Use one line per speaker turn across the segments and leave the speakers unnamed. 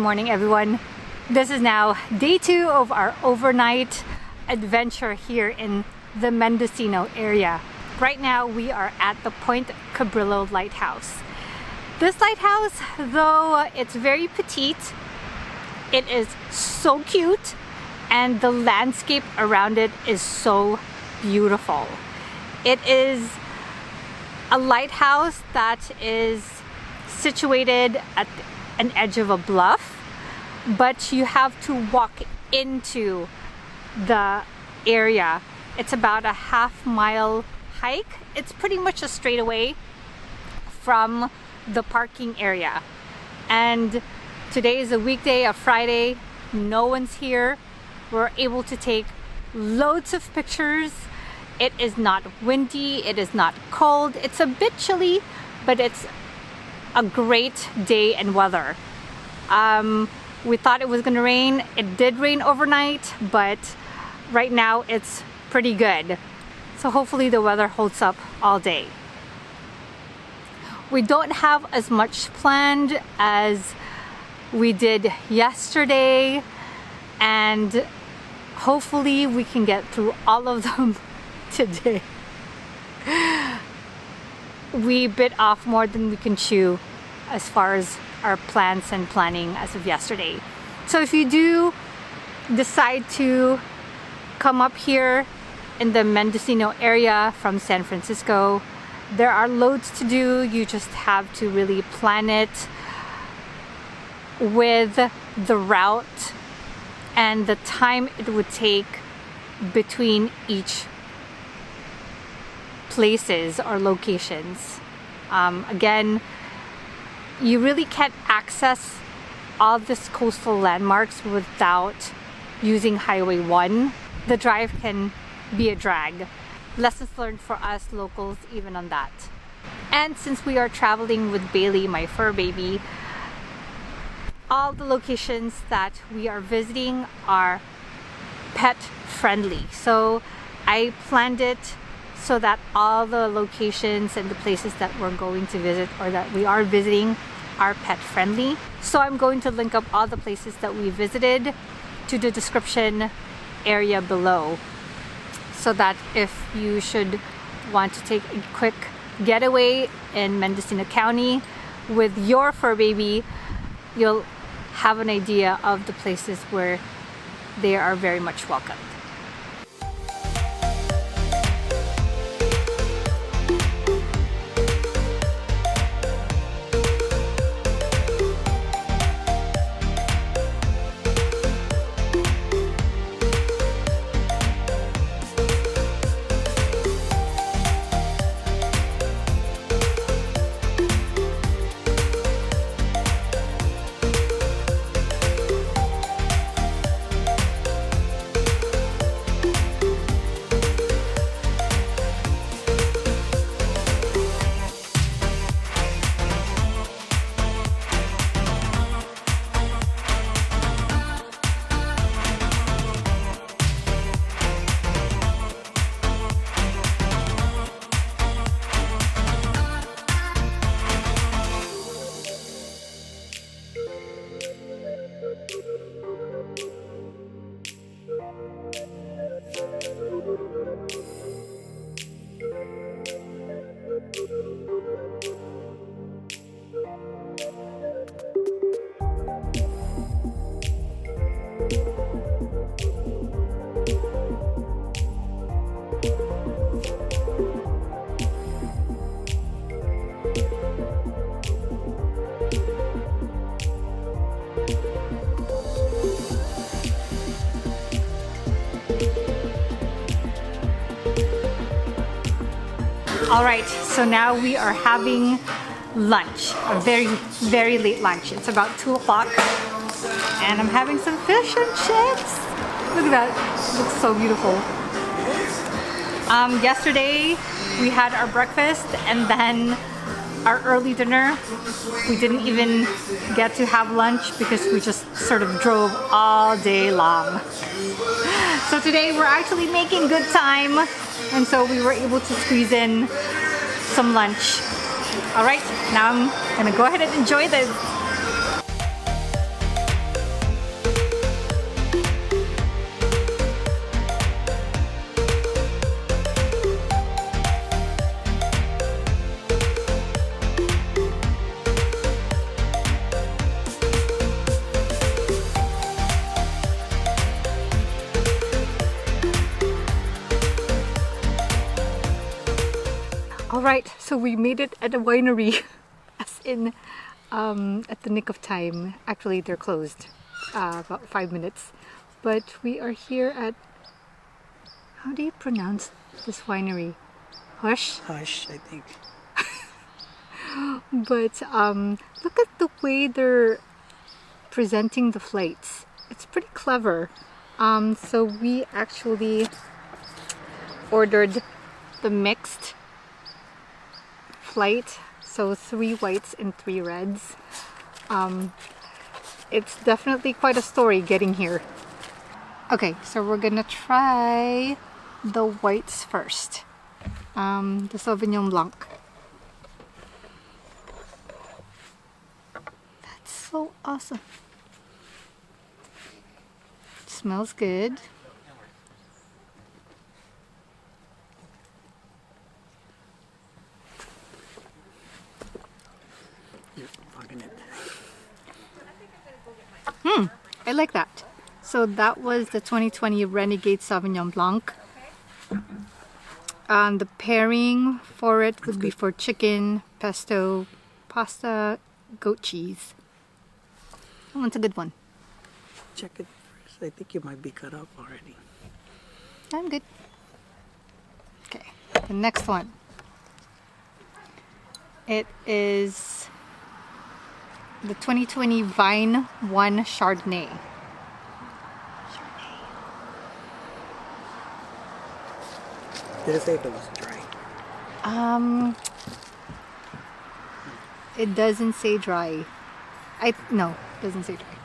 morning, everyone. This is now day 2 of our overnight adventure here in the Mendocino area. Right now we are at the Point Cabrillo Lighthouse. This lighthouse, though it's very petite, it is so cute and the landscape around it is so beautiful. It is a lighthouse that is situated at an edge of a bluff, but you have to walk into the area. It's about a half-mile hike. It's pretty much a straightaway from the parking area. And today is a weekday, a Friday. No one's here. We're able to take loads of pictures. It is not windy, it is not cold. It's a bit chilly, but it's a great day and weather. We thought it was gonna rain. It did rain overnight, but right now it's pretty good. So hopefully the weather holds up all day. We don't have as much planned as we did yesterday, and hopefully we can get through all of them today. We bit off more than we can chew as far as our plans and planning as of yesterday. So if you do decide to come up here in the Mendocino area from San Francisco, there are loads to do. You just have to really plan it with the route and the time it would take between each places or locations. Again, you really can't access all this coastal landmarks without using Highway 1. The drive can be a drag. Lessons learned for us locals even on that. And since we are traveling with Bailey, my fur baby, all the locations that we are visiting are pet friendly. So I planned it so that all the locations and the places that we're going to visit or that we are visiting are pet friendly. So I'm going to link up all the places that we visited to the description area below, so that if you should want to take a quick getaway in Mendocino County with your fur baby, you'll have an idea of the places where they are very much welcome. All right, so now we are having lunch, a very late lunch. It's about 2 o'clock and I'm having some fish and chips. Look at that, it looks so beautiful. Yesterday we had our breakfast and then our early dinner. We didn't even get to have lunch because we just sort of drove all day long. So today we're actually making good time, and so we were able to squeeze in some lunch. All right, now I'm gonna go ahead and enjoy this. All right, so we made it at a winery, as in at the nick of time. Actually, they're closed about 5 minutes, but we are here at, how do you pronounce this winery? Husch?
Husch, I think.
But look at the way they're presenting the flights. It's pretty clever. So we actually ordered the mixed flight, so 3 whites and 3 reds. It's definitely quite a story getting here. Okay, so we're gonna try the whites first. The Sauvignon Blanc. That's so awesome. It smells good. I like that. So that was the 2020 Renegade Sauvignon Blanc. The pairing for it would be for chicken, pesto, pasta, goat cheese. That one's a good one.
Check it first. I think you might be cut up already.
I'm good. Okay, the next one. It is the 2020 Vine 1 Chardonnay.
Did it say if it was dry?
It doesn't say dry. No, it doesn't say dry.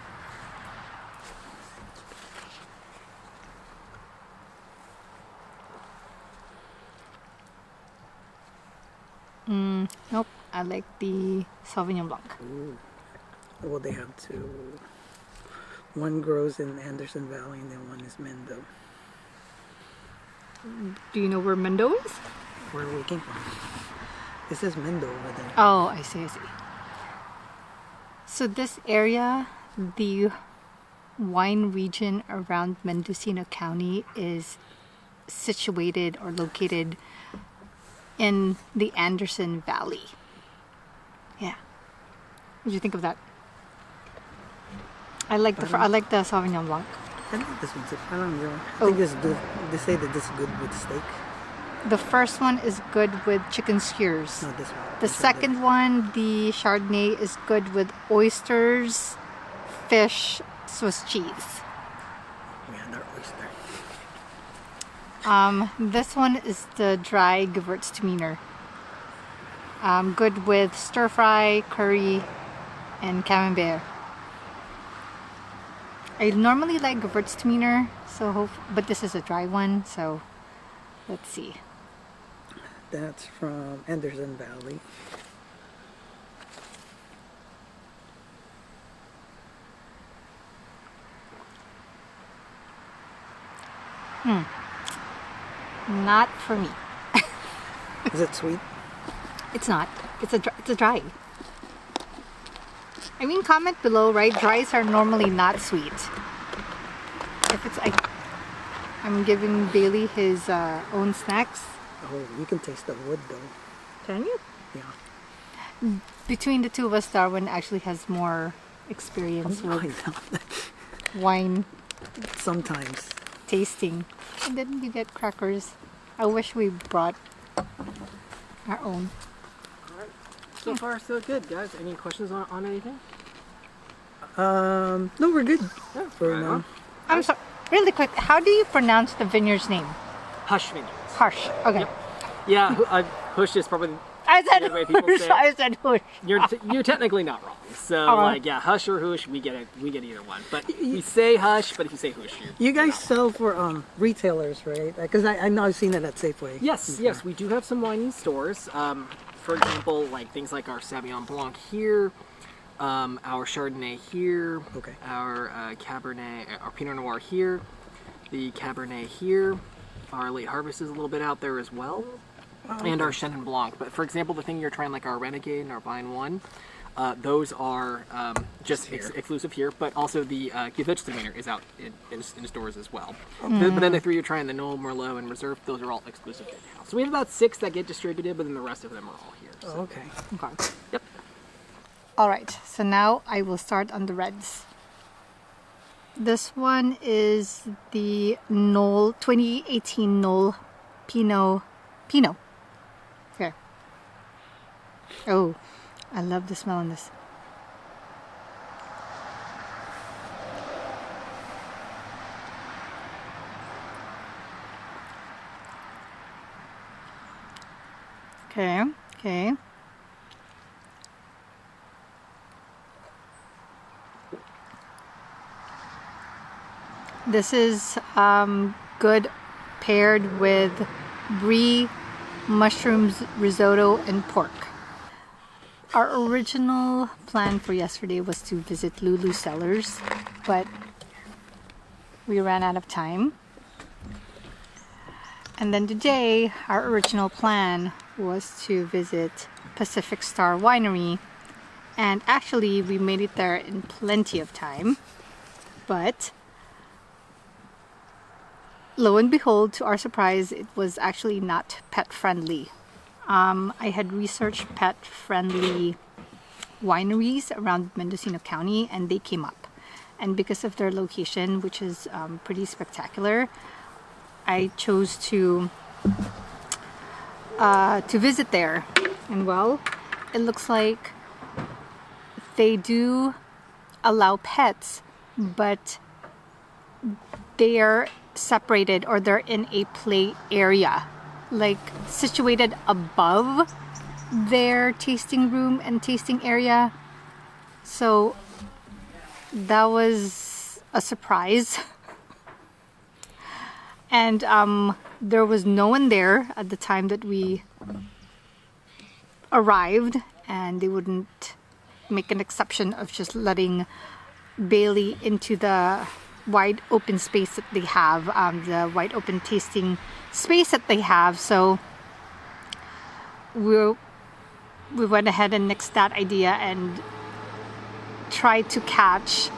Nope, I like the Sauvignon Blanc.
Ooh. Well, they have two. One grows in Anderson Valley and then one is Mendo.
Do you know where Mendo is?
Where we came from. It says Mendo over there.
Oh, I see. So this area, the wine region around Mendocino County, is situated or located in the Anderson Valley. Yeah. What do you think of that? I like the Sauvignon Blanc.
I like this one too. I don't know. I think this is good. They say that this is good with steak.
The first one is good with chicken skewers.
No, this one.
The second one, the Chardonnay, is good with oysters, fish, Swiss cheese.
Yeah, they're oyster.
This one is the dry Gewürztraminer. Good with stir fry, curry, and camembert. I normally like Gewürztraminer, but this is a dry one, so let's see.
That's from Anderson Valley.
Not for me.
Is it sweet?
It's not. It's a dry. I mean, comment below, right? Dries are normally not sweet. If it's I'm giving Bailey his own snacks.
Oh, you can taste the wood though.
Can you?
Yeah.
Between the two of us, Darwin actually has more experience with wine
sometimes
tasting. And then you get crackers. I wish we brought our own.
Alright. So far, so good, guys. Any questions on anything?
No, we're good.
Yeah,
for now.
I'm sorry, really quick, how do you pronounce the vineyard's name?
Husch Vineyards.
Husch. Okay.
Yep. Yeah, Husch is probably
I said
the way people
Husch.
say it.
I said Husch.
You're technically not wrong. So Husch or Husch, we get it. We get either one. But we say Husch, but if you say Husch,
you guys sell for retailers, right? Because I know I've seen it at Safeway.
Yes, we do have some wine in stores. For example, like things like our Sauvignon Blanc here, our Chardonnay here,
okay,
our Cabernet, our Pinot Noir here, the Cabernet here, our late harvest is a little bit out there as well, and our Chenin Blanc. But for example, the thing you're trying, like our Renegade and our Vine 1, Those are just exclusive here, but also the Gewürztraminer is out in stores as well. But then the 3 you're trying, the Noyo, Merlot, and Reserve, those are all exclusive in-house. So we have about 6 that get distributed, but then the rest of them are all here. So.
Oh, okay.
Okay.
Yep.
All right, so now I will start on the reds. This one is the 2018 Noyo Pinot. Okay. Oh, I love the smell on this. Okay, okay. This is good paired with brie, mushrooms, risotto, and pork. Our original plan for yesterday was to visit Lulu Cellars, but we ran out of time. And then today, our original plan was to visit Pacific Star Winery, and actually we made it there in plenty of time, but lo and behold, to our surprise, it was actually not pet friendly. I had researched pet friendly wineries around Mendocino County, and they came up. And because of their location, which is pretty spectacular, I chose to visit there. And well, it looks like they do allow pets, but they are separated, or they're in a play area, like situated above their tasting room and tasting area. So that was a surprise. And there was no one there at the time that we arrived, and they wouldn't make an exception of just letting Bailey into the wide open space that they have, the wide open tasting space that they have. So we went ahead and nixed that idea and tried to catch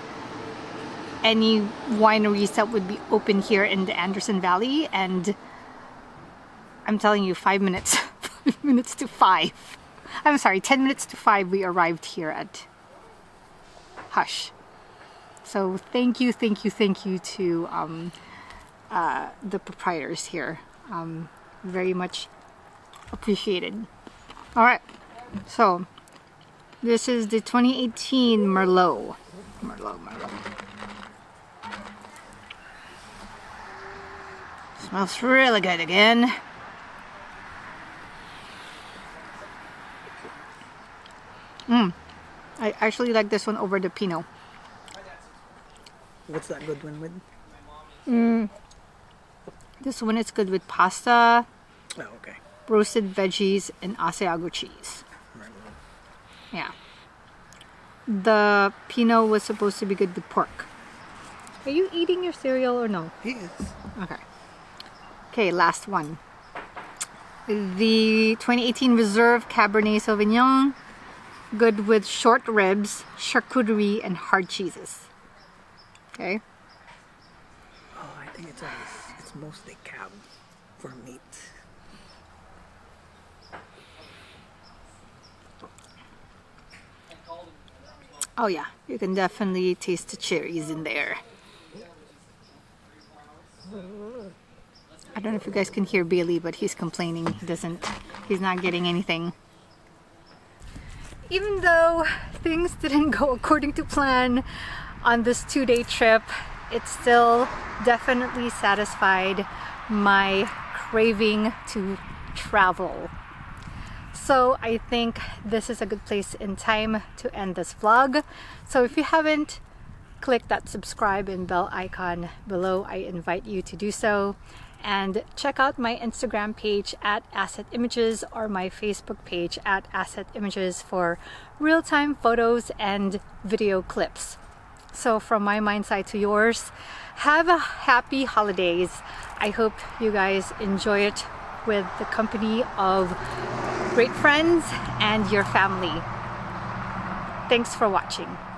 any wineries that would be open here in the Anderson Valley. And I'm telling you, 5 minutes, 5 minutes to 5. I'm sorry, 10 minutes to 5 we arrived here at Husch. So thank you to the proprietors here. Very much appreciated. All right, so this is the 2018 Merlot. Smells really good again. I actually like this one over the Pinot.
What's that good one with?
This one is good with pasta,
Oh, okay.
roasted veggies, and Asiago cheese.
Right.
Yeah. The Pinot was supposed to be good with pork. Are you eating your cereal or no?
He is.
Okay. Okay, last one. The 2018 Reserve Cabernet Sauvignon. Good with short ribs, charcuterie, and hard cheeses. Okay.
Oh, I think it's mostly cab for meat.
Oh yeah, you can definitely taste the cherries in there. I don't know if you guys can hear Bailey, but he's complaining. He's not getting anything. Even though things didn't go according to plan on this 2-day trip, it still definitely satisfied my craving to travel. So I think this is a good place in time to end this vlog. So if you haven't clicked that subscribe and bell icon below, I invite you to do so. And check out my Instagram page at Assetimages or my Facebook page at Assetimages for real-time photos and video clips. So from my mind side to yours, have a happy holidays. I hope you guys enjoy it with the company of great friends and your family. Thanks for watching.